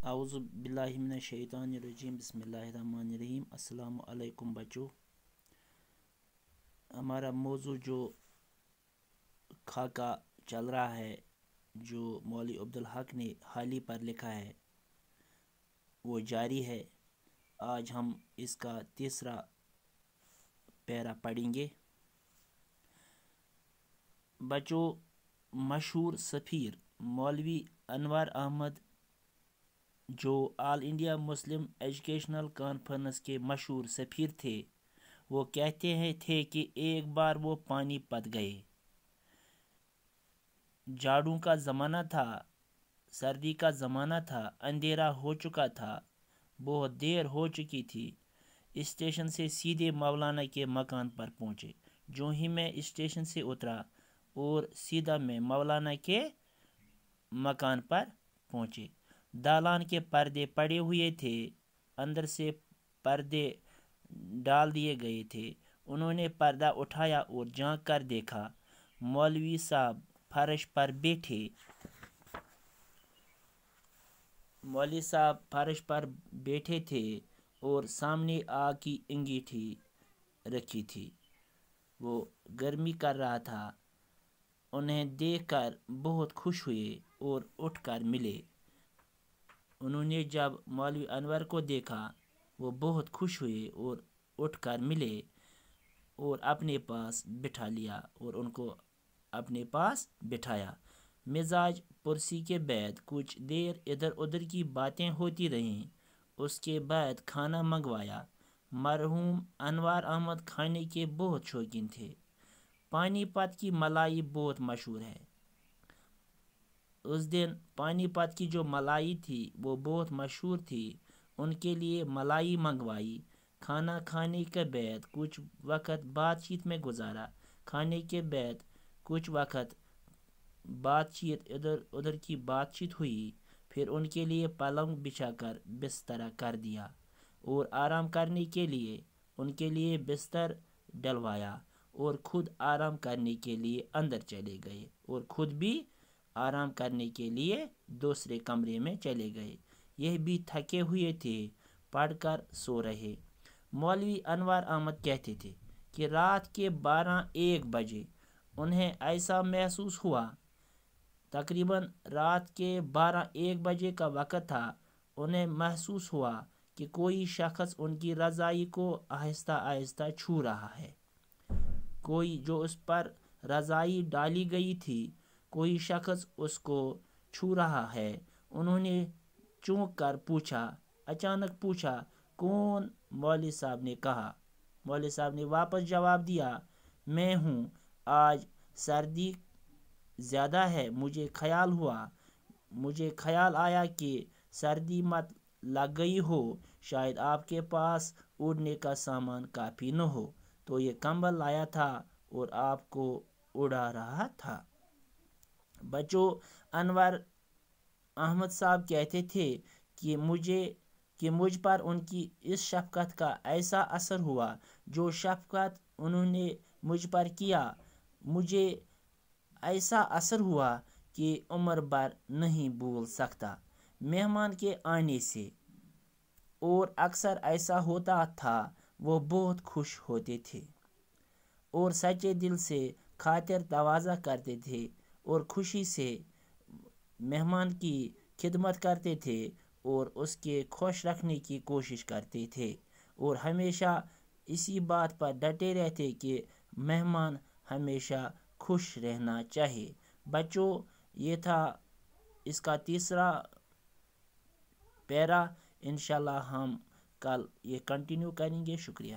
اعوذ باللہ من الشیطان الرجیم بسم اللہ الرحمن الرحیم۔ السلام علیکم بچوں، ہمارا موضوع جو خاکہ چل رہا ہے، جو مولوی عبدالحق نے حالی پر لکھا ہے، وہ جاری ہے۔ آج ہم اس کا تیسرا پیرا پڑھیں گے۔ بچوں، مشہور سفیر مولوی انور احمد جو آل انڈیا مسلم ایجوکیشنل کانفرنس کے مشہور سفیر تھے، وہ کہتے تھے کہ ایک بار وہ پانی پت گئے۔ جھاڑوں کا زمانہ تھا، سردی کا زمانہ تھا، اندھیرا ہو چکا تھا، بہت دیر ہو چکی تھی۔ اسٹیشن سے سیدھے مولانا کے مکان پر پہنچے۔ جو ہی میں اسٹیشن سے اترا اور سیدھا میں مولانا کے مکان پر پہنچے۔ دالان کے پردے پڑے ہوئے تھے، اندر سے پردے ڈال دیے گئے تھے۔ انہوں نے پردہ اٹھایا اور جھانک کر دیکھا۔ مولوی صاحب فرش پر بیٹھے تھے اور سامنے آگ کی انگیٹھی رکھی تھی۔ وہ گرمی کر رہا تھا۔ انہیں دیکھ کر بہت خوش ہوئے اور اٹھ کر ملے۔ انہوں نے جب مولوی انور کو دیکھا، وہ بہت خوش ہوئے اور اٹھ کر ملے اور اپنے پاس بٹھا لیا اور ان کو اپنے پاس بٹھایا۔ مزاج پرسی کے بعد کچھ دیر ادھر ادھر کی باتیں ہوتی رہیں۔ اس کے بعد کھانا منگوایا۔ مرحوم انور احمد کھانے کے بہت شوقین تھے۔ پانی پت کی ملائی بہت مشہور ہے۔ اس دن پانی پت کی جو ملائی تھی وہ بہت مشہور تھی۔ ان کے لیے ملائی منگوائی۔ کھانا کھانے کے بعد کچھ وقت بات چیت میں گزارا۔ کھانے کے بعد کچھ وقت ادھر ادھر کی بات چیت ہوئی۔ پھر ان کے لیے پلنگ بچھا کر بستر کر دیا اور آرام کرنے کے لیے ان کے لیے بستر ڈلوایا اور خود آرام کرنے کے لیے اندر چلے گئے اور خود بھی آرام کرنے کے لیے دوسرے کمرے میں چلے گئے۔ یہ بھی تھکے ہوئے تھے، پڑھ کر سو رہے۔ مولوی انور احمد کہتے تھے کہ رات کے 12-1 بجے انہیں ایسا محسوس ہوا، تقریباً رات کے 12-1 بجے کا وقت تھا، انہیں محسوس ہوا کہ کوئی شخص ان کی رضائی کو آہستہ آہستہ چھو رہا ہے۔ کوئی جو اس پر رضائی ڈالی گئی تھی، کوئی شخص اس کو چھو رہا ہے۔ انہوں نے چونک کر اچانک پوچھا، کون؟ مولوی صاحب نے کہا۔ مولوی صاحب نے واپس جواب دیا، میں ہوں۔ آج سردی زیادہ ہے، مجھے خیال آیا کہ سردی مت لگ گئی ہو، شاید آپ کے پاس اڑنے کا سامان کافی نہ ہو، تو یہ کمبل لایا تھا اور آپ کو اڑا رہا تھا۔ بچوں، انور احمد صاحب کہتے تھے کہ مجھ پر ان کی اس شفقت کا ایسا اثر ہوا، جو شفقت انہوں نے مجھ پر کیا، مجھے ایسا اثر ہوا کہ عمر بھر نہیں بھول سکتا۔ مہمان کے آنے سے اور اکثر ایسا ہوتا تھا، وہ بہت خوش ہوتے تھے اور سچے دل سے خاطر تواضع کرتے تھے اور خوشی سے مہمان کی خدمت کرتے تھے اور اس کے خوش رکھنے کی کوشش کرتے تھے اور ہمیشہ اسی بات پر ڈٹے رہتے کہ مہمان ہمیشہ خوش رہنا چاہیے۔ بچوں، یہ تھا اس کا تیسرا پیرا۔ انشاءاللہ ہم کل یہ کنٹینیو کریں گے۔ شکریہ۔